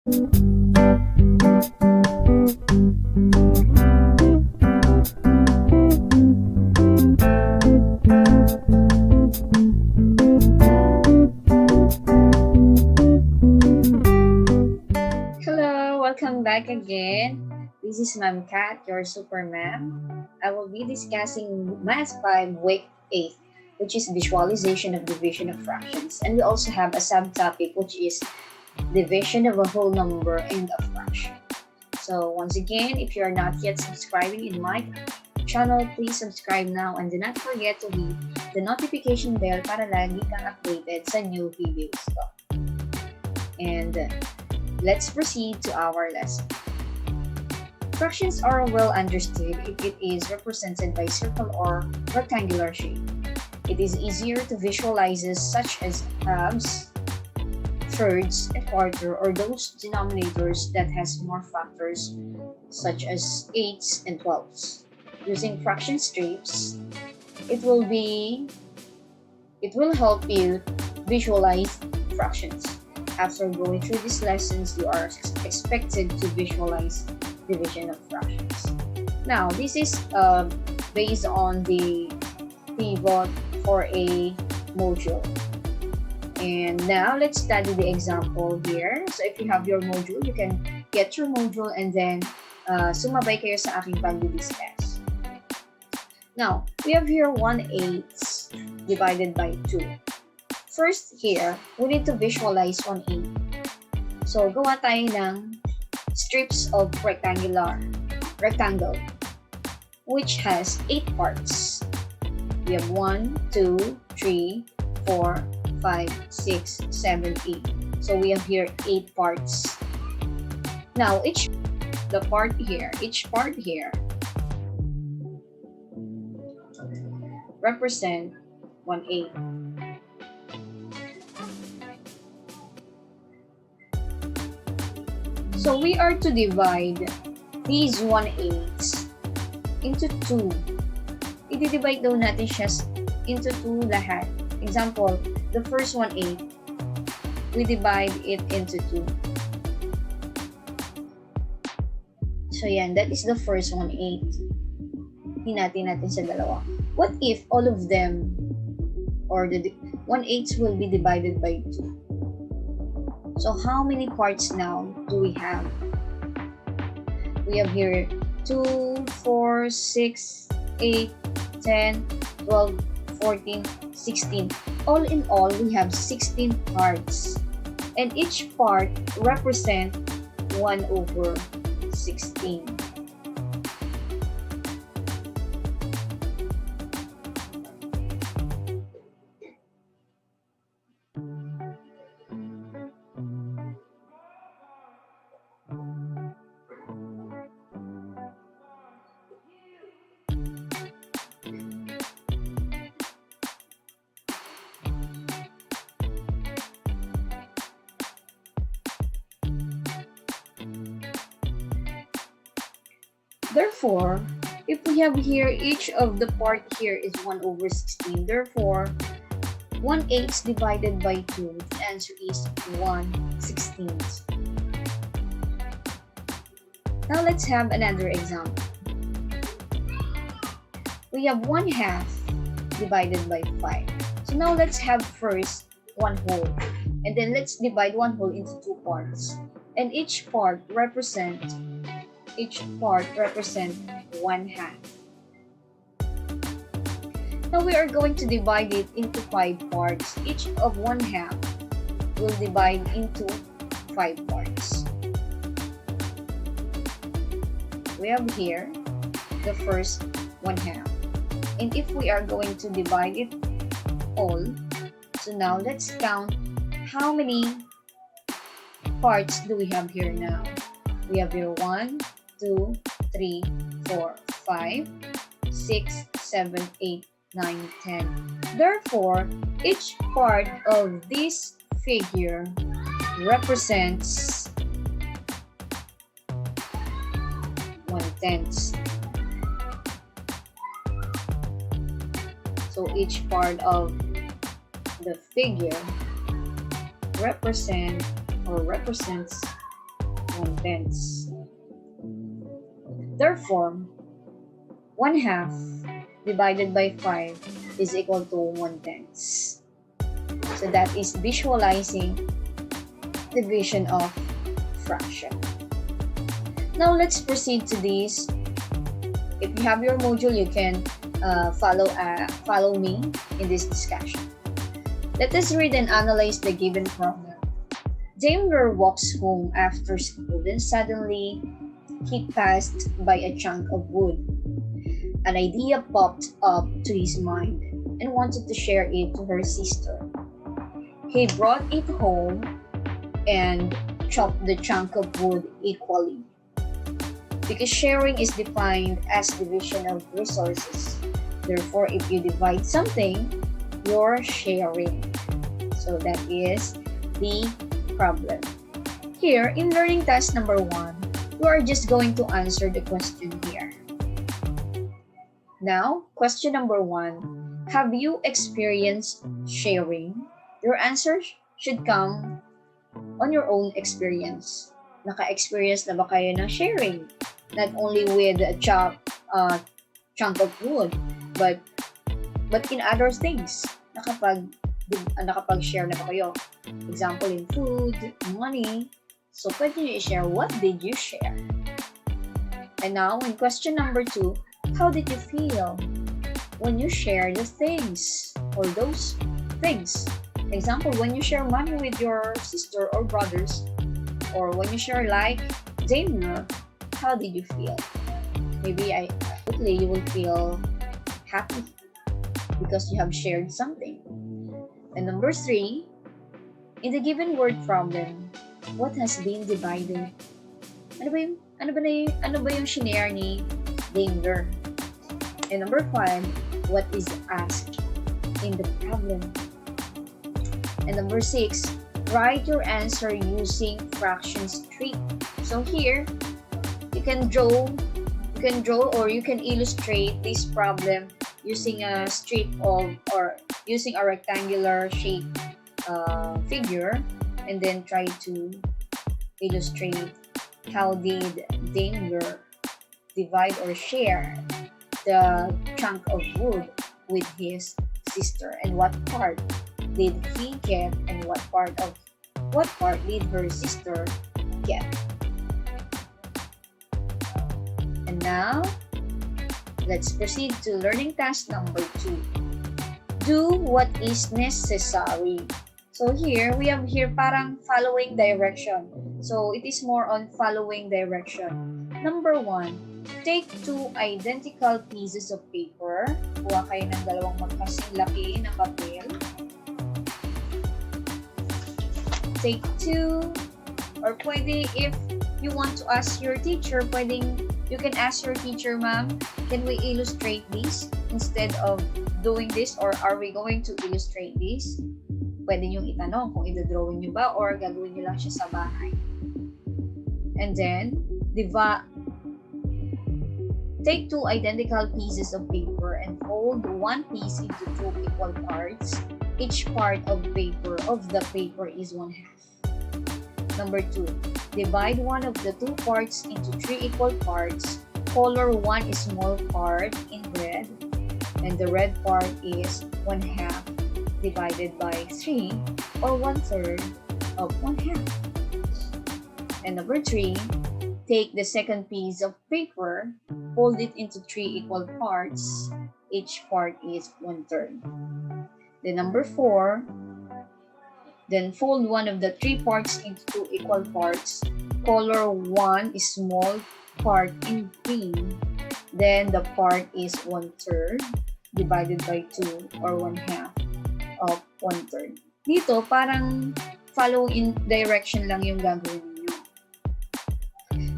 Hello, welcome back again. This is Ma'am Kat, your super ma'am. I will be discussing Math 5 Week 8, which is visualization of division of fractions. And we also have a subtopic, which is division of a whole number and a fraction. So once again, if you are not yet subscribing in my channel, please subscribe now and do not forget to hit the notification bell para lagi kang updated sa new videos ko. And let's proceed to our lesson. Fractions are well understood if it is represented by circle or rectangular shape. It is easier to visualize such as halves, thirds, and quarter, or those denominators that has more factors such as 8s and 12s. Using fraction strips, it will help you visualize fractions. After going through these lessons, you are expected to visualize division of fractions. Now, this is based on the pivot for a module. And now, let's study the example here. So, if you have your module, you can get your module and then sumabay kayo sa aking pag-discuss. Now, we have here 1/8 divided by 2. First here, we need to visualize 1/8. So, gawa tayo ng strips of rectangle, which has 8 parts. We have 1, 2, 3, 4, 5, 6, 7, 8. So, we have here 8 parts. Now, each part here represent 1/8. So we are to divide these 1/8 into 2. I-divide daw natin siya into 2 lahat. Example, the first 1/8, we divide it into 2. So yan, that is the first 1/8. Hinati natin sa dalawa. What if all of them, or the 1/8 will be divided by 2? So how many parts now do we have? We have here 2, 4, 6, 8, 10, 12, 14, 16. All in all, we have 16 parts. And each part represents 1/16. Therefore, if we have here, each of the part here is 1/16. Therefore, 1/8 divided by 2, the answer is 1/16. Now let's have another example. We have 1/2 divided by 5. So now let's have first 1 whole. And then let's divide 1 whole into 2 parts. And each part represents 1/2. Now we are going to divide it into 5 parts. Each of 1/2 will divide into 5 parts. We have here the first 1/2. And if we are going to divide it all, so now let's count how many parts do we have here now. We have here 1, 2, 3, 4, 5, 6, 7, 8, 9, 10. Therefore, each part of this figure represents 1/10. So each part of the figure represents 1/10. Therefore, 1/2 divided by 5 is equal to 1/10. So that is visualizing division of fraction. Now let's proceed to this. If you have your module, you can follow me in this discussion. Let us read and analyze the given problem. Daimler walks home after school, then suddenly he passed by a chunk of wood. An idea popped up to his mind and wanted to share it to her sister. He brought it home and chopped the chunk of wood equally. Because sharing is defined as division of resources. Therefore, if you divide something, you're sharing. So that is the problem. Here, in learning task number 1, you are just going to answer the question here. Now, question number 1, have you experienced sharing? Your answer should come on your own experience. Naka-experience na ba kayo ng sharing? Not only with a chunk of wood, but in other things. Nakapag-share na ba kayo? Example, in food, money. So, pwede nyo i-share. What did you share? And now, in question number 2, how did you feel when you share the things or those things? Example, when you share money with your sister or brothers, or when you share like Daimler, how did you feel? Maybe you will feel happy because you have shared something. And number 3, in the given word problem, what has been divided? Ano ba yung shinare ni Daimler? And number 5, what is asked in the problem? And number 6, write your answer using fractions trick. So here, you can draw or you can illustrate this problem using a strip of or using a rectangular shape figure, and then try to illustrate how did Daimler divide or share the chunk of wood with his sister, and what part did he get and what part did her sister get. And now, let's proceed to learning task number 2. Do what is necessary. So here, we have parang following direction. So it is more on following direction. Number 1, take 2 identical pieces of paper. Kuha kayo ng dalawang magkasing laki na papel. Take 2, or pwede if you want to ask your teacher, you can ask your teacher, ma'am, can we illustrate this instead of doing this, or are we going to illustrate this? Pwede nyo itanong kung i-drawing nyo ba or gagawin nyo lang siya sa bahay. And then, take 2 identical pieces of paper and fold one piece into 2 equal parts. Each part of the paper is 1/2. Number 2, divide one of the 2 parts into 3 equal parts. Color one small part in red, and the red part is 1/2 divided by 3, or 1/3 of 1/2. And number 3, take the second piece of paper, fold it into 3 equal parts. Each part is 1/3. Then number 4, then fold one of the 3 parts into 2 equal parts. Color one small part in green. Then the part is 1/3 divided by 2, or 1/2 of 1/3. Dito, parang follow in direction lang yung gagawin niyo.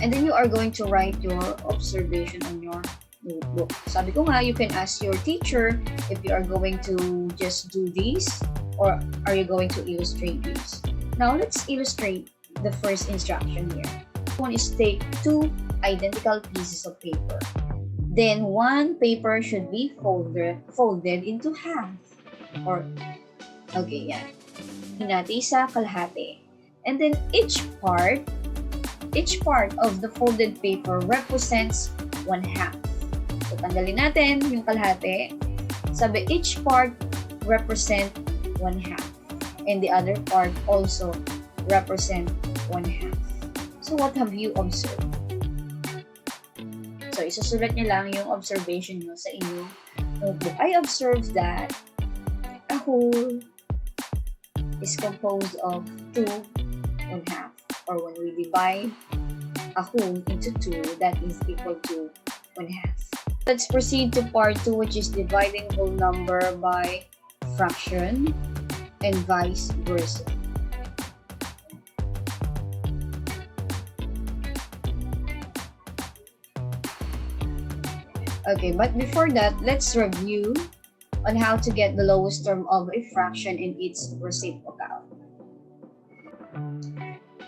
And then you are going to write your observation on your notebook. Sabi ko nga, you can ask your teacher if you are going to just do this, or are you going to illustrate this? Now, let's illustrate the first instruction here. One is take 2 identical pieces of paper. Then, one paper should be folded into half. Hinati sa kalahati. And then, each part each part of the folded paper represents 1/2. So, tanggalin natin yung kalahati. Sabi, each part represent 1/2. And the other part also represent 1/2. So, what have you observed? So, isusulat niyo lang yung observation niyo sa inyong notebook. I observed that a whole is composed of 2/1/2. Or when we divide a whole into 2, that is equal to 1/2. Let's proceed to part 2, which is dividing whole number by fraction and vice versa. Okay, but before that, let's review on how to get the lowest term of a fraction in its reciprocal.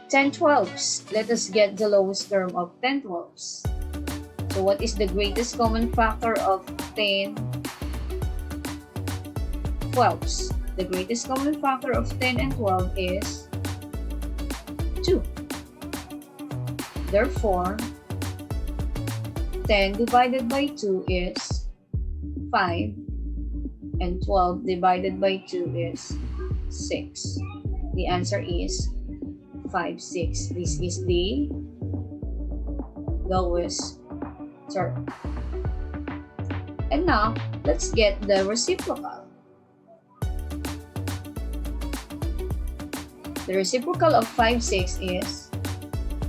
10/12. Let us get the lowest term of 10/12. So what is the greatest common factor of 10/12? The greatest common factor of 10 and 12 is 2. Therefore, 10 divided by 2 is 5, and 12 divided by 2 is 6. The answer is 5, 6. This is the lowest term. And now, let's get the reciprocal. The reciprocal of 5, 6 is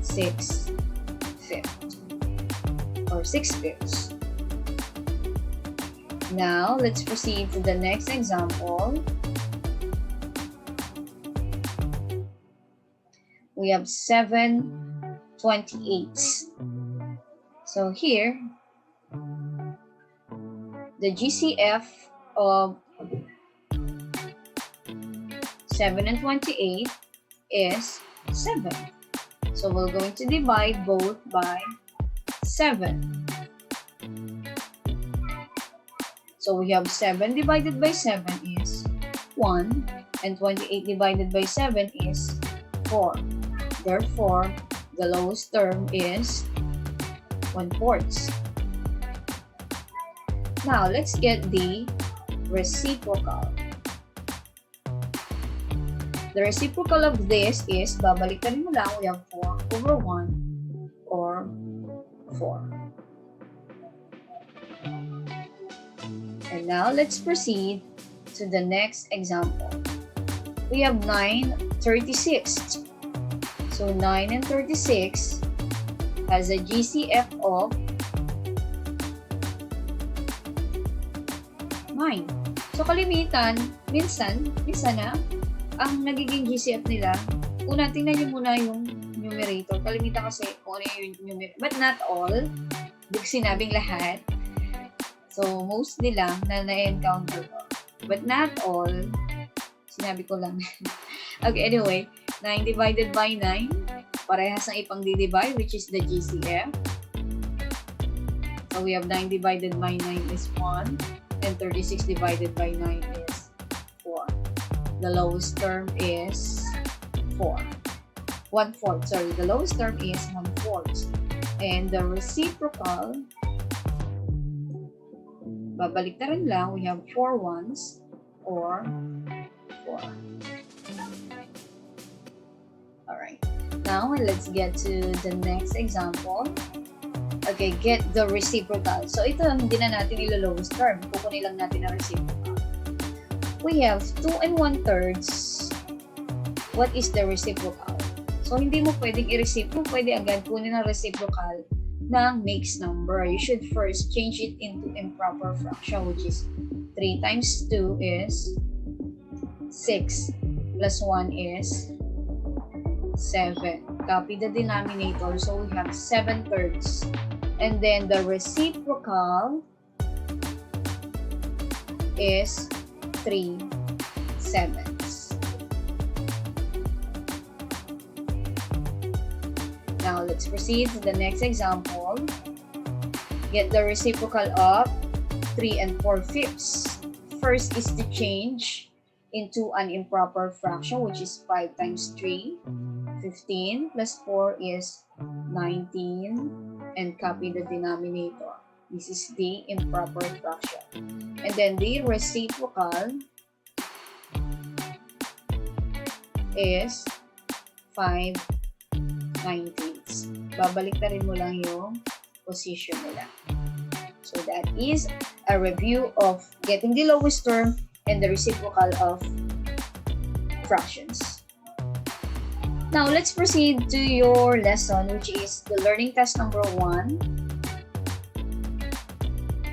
6/5 or 6/5. Now, let's proceed to the next example. We have 7/28. So here, the GCF of 7 and 28 is 7. So we're going to divide both by 7. So we have 7 divided by 7 is 1, and 28 divided by 7 is 4. Therefore, the lowest term is 1/4. Now, let's get the reciprocal. The reciprocal of this is, babalikan mo lang, we have 4/1 or 4. And now, let's proceed to the next example. We have 9/36. So 9 and 36 has a GCF of 9. So kalimitan, minsan na, ang nagiging GCF nila, una tingnan nyo muna yung numerator. Kalimitan kasi kung ano yung numerator. But not all. Hindi ko sinabing lahat. So mostly lang na na-encounter ko. But not all. Sinabi ko lang. Okay, anyway. 9 divided by 9, parehas ang ipang divide, which is the GCF. So we have 9 divided by 9 is 1, and 36 divided by 9 is 4. The lowest term is 4. 1/4, sorry, the lowest term is 1/4. And the reciprocal, babalik na rin lang, we have 4 ones or 4. Alright, now let's get to the next example. Okay, get the reciprocal. So ito, hindi na natin ilo-lowest term. Kukunin lang natin ang reciprocal. We have 2 and 1/3. What is the reciprocal? So hindi mo pwedeng i-reciprocal, pwede agad kunin ang reciprocal ng mixed number. You should first change it into improper fraction, which is 3 times 2 is 6 plus 1 is 7. Copy the denominator, so we have 7/3. And then the reciprocal is 3/7. Now let's proceed to the next example. Get the reciprocal of 3 and 4/5. First is to change into an improper fraction, which is 5 times 3. 15 plus 4 is 19, and copy the denominator. This is the improper fraction. And then the reciprocal is 5 19ths. Babaliktarin mo lang yung position nila. So that is a review of getting the lowest term and the reciprocal of fractions. Now, let's proceed to your lesson, which is the learning task number 1.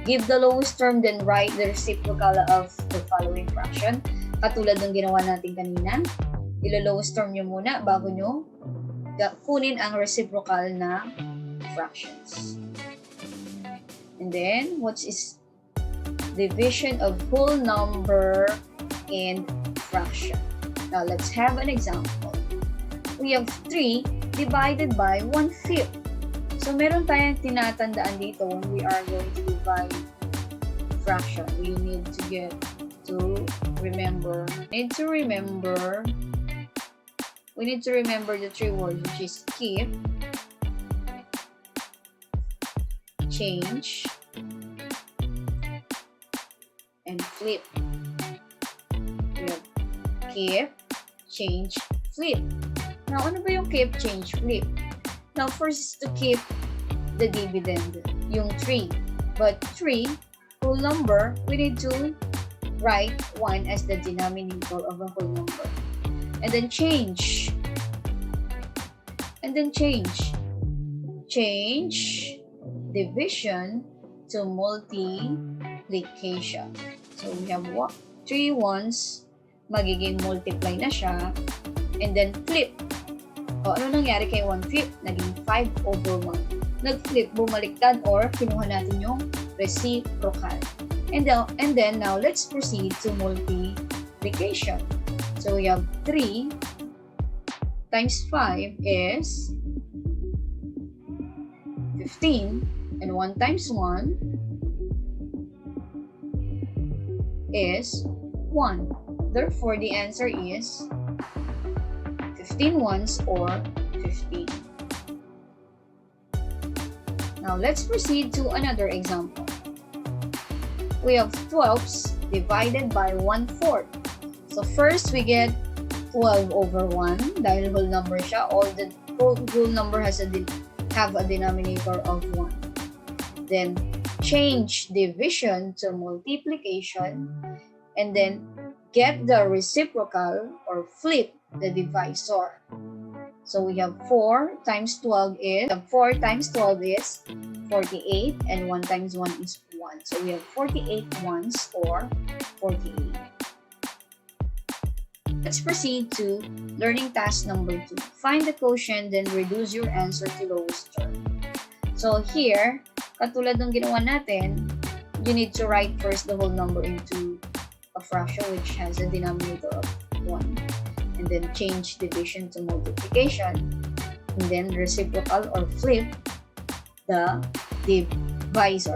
Give the lowest term, then write the reciprocal of the following fraction. Katulad ng ginawa natin kanina, ilo-lowest term nyo muna bago nyo kunin ang reciprocal na fractions. And then, what is division of whole number and fraction? Now, let's have an example. We have 3 divided by 1/5. So, meron tayong tinatandaan dito when we are going to divide fraction. We need to remember the 3 words, which is keep, change, and flip. We have keep, change, flip. Now, ano ba yung keep, change, flip? Now, first is to keep the dividend, yung 3. But 3, whole number, we need to write 1 as the denominator of a whole number. And then change. Change division to multiplication. So, we have 3 ones, magiging multiply na siya. And then flip. O, ano nangyari kay 1/5? Naging 5/1. Nag-flip, bumaliktad, or kinuha natin yung reciprocal. And then now, let's proceed to multiplication. So, we have 3 times 5 is 15. And 1 times 1 is 1. Therefore, the answer is 15 ones, or 15. Now, let's proceed to another example. We have 12s divided by 1/4. So, first, we get 12/1. Dahil whole number siya, all the whole number have a denominator of 1. Then, change division to multiplication. And then, get the reciprocal, or flip the divisor. So we have 4 times 12 is 48, and 1 times 1 is 1. So we have 48 ones, or 48. Let's proceed to learning task number 2. Find the quotient, then reduce your answer to lowest term. So here, katulad ng ginawa natin, you need to write first the whole number into a fraction which has a denominator of 1. And then change division to multiplication, and then reciprocal or flip the divisor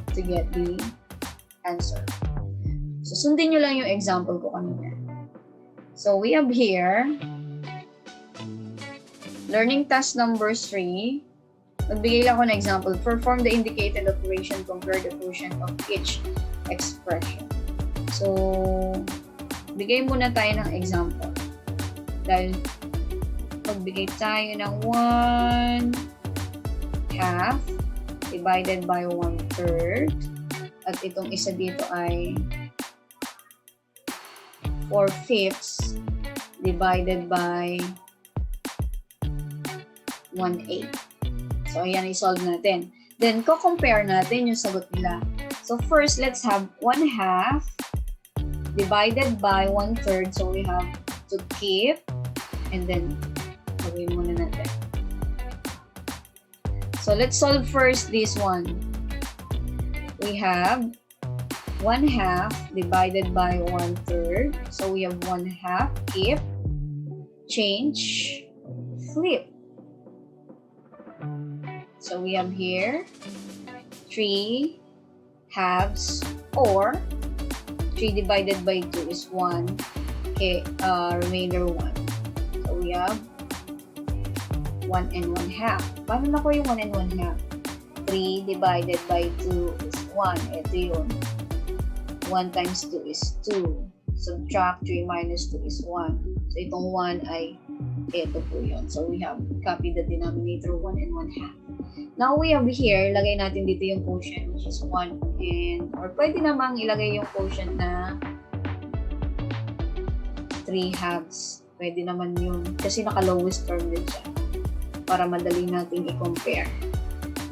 to get the answer. So, sundin nyo lang yung example ko kanina. So, we have here learning task number 3. Magbigay lang ako ng example. Perform the indicated operation, compare the quotient of each expression. So, bigay muna tayo ng example. Dahil magbigay tayo ng 1/2 divided by 1/3. At itong isa dito ay 4/5 divided by 1/8. So, ayan, i-solve natin. Then, ko-compare natin yung sagot nila. So, first, let's have 1/2 divided by 1/3. So, we have to keep, and then, gawin muna natin. So, let's solve first this one. We have 1/2 divided by 1/3. So, we have 1/2, keep, change, flip. So, we have here 3 halves, or 3 divided by 2 is 1. Okay, remainder 1. So we have 1 and 1 half. Paano na ko yung 1 and 1 half? 3 divided by 2 is 1. Ito yun. 1 times 2 is 2. Subtract 3 minus 2 is 1. So itong 1 ay ito po yun. So we have copy the denominator 1 and 1 half. Now we have here, lagay natin dito yung quotient which is 1 and, or pwede namang ilagay yung quotient na 3 halves. Pwede naman yun. Kasi naka-lowest term din siya. Para madali natin i-compare.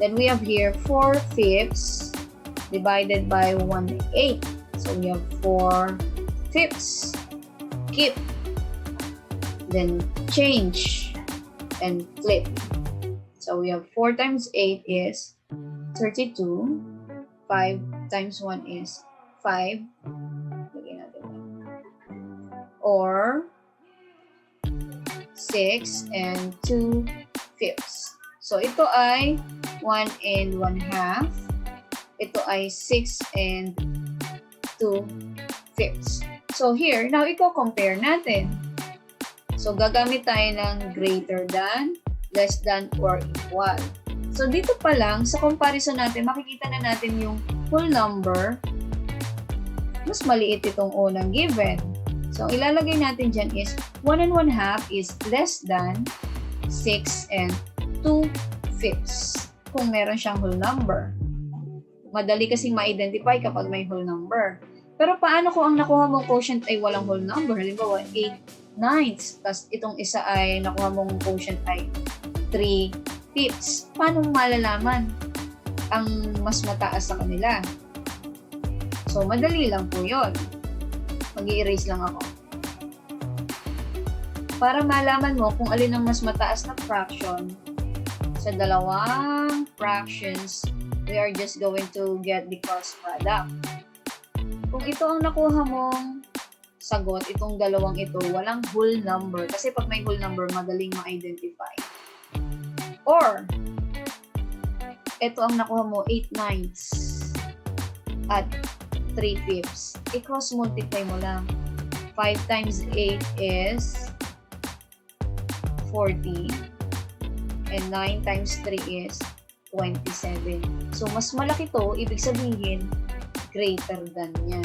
Then we have here 4 fifths divided by 1/8. So we have 4 fifths. Keep. Then change and flip. So we have 4 times 8 is 32. 5 times 1 is 5. Lagyan natin. Or 6 and 2 fifths. So ito ay 1 and 1 half. Ito ay 6 and 2 fifths. So here, now i-compare natin. So gagamit tayo ng greater than, less than, or equal. So dito pa lang, sa comparison natin, makikita na natin yung whole number. Mas maliit itong unang given. So ilalagay natin dyan is 1 and 1 half is less than 6 and 2 fifths. Kung meron siyang whole number. Madali kasing ma-identify kapag may whole number. Pero paano kung ang nakuha mong quotient ay walang whole number? Halimbawa, 8/9. Tapos itong isa ay nakuha mong quotient ay 3 fifths. Paano mo malalaman ang mas mataas sa kanila? So, madali lang po yun. Mag-i-erase lang ako. Para malaman mo kung alin ang mas mataas na fraction sa dalawang fractions, we are just going to get the cross product. Kung ito ang nakuha mong sagot, itong dalawang ito, walang whole number. Kasi pag may whole number, madaling ma-identify. Or, ito ang nakuha mo, 8/9 at 3 fifths. I-cross multiply mo lang. 5 times 8 is 40. And 9 times 3 is 27. So, mas malaki to, ibig sabihin, greater than yan.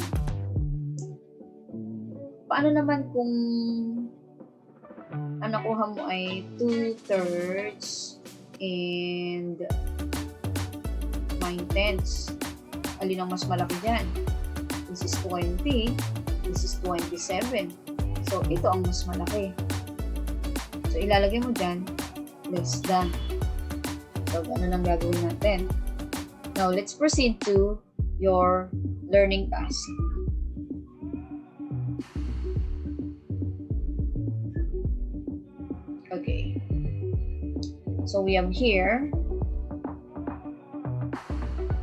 Paano naman kung ang nakuha mo ay 2/3 and 9/10? Alin ang mas malaki dyan? This is 20. This is 27. So, ito ang mas malaki. So, ilalagay mo dyan, less than. So, ano lang gagawin natin? Now, let's proceed to your learning task. Okay. So, we have here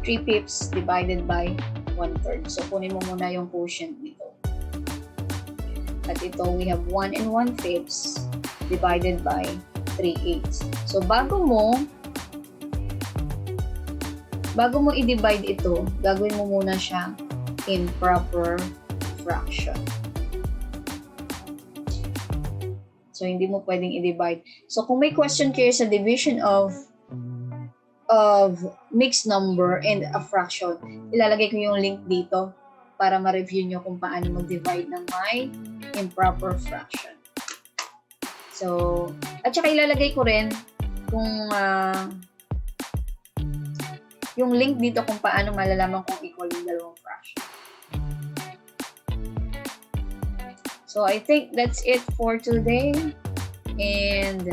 3 fifths divided by 1/3. So, kunin mo muna yung quotient nito. At ito, we have 1 and 1 fifths divided by 3/8. So, bago mo i-divide ito, gagawin mo muna siya in proper fraction. So, hindi mo pwedeng i-divide. So, kung may question kayo sa division of mixed number and a fraction, ilalagay ko yung link dito para ma-review nyo kung paano mag-divide ng may improper fraction. So, at saka ilalagay ko rin kung yung link dito kung paano malalaman kung equal yung dalawang fraction. So, I think that's it for today. And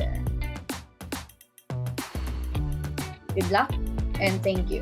good luck and thank you.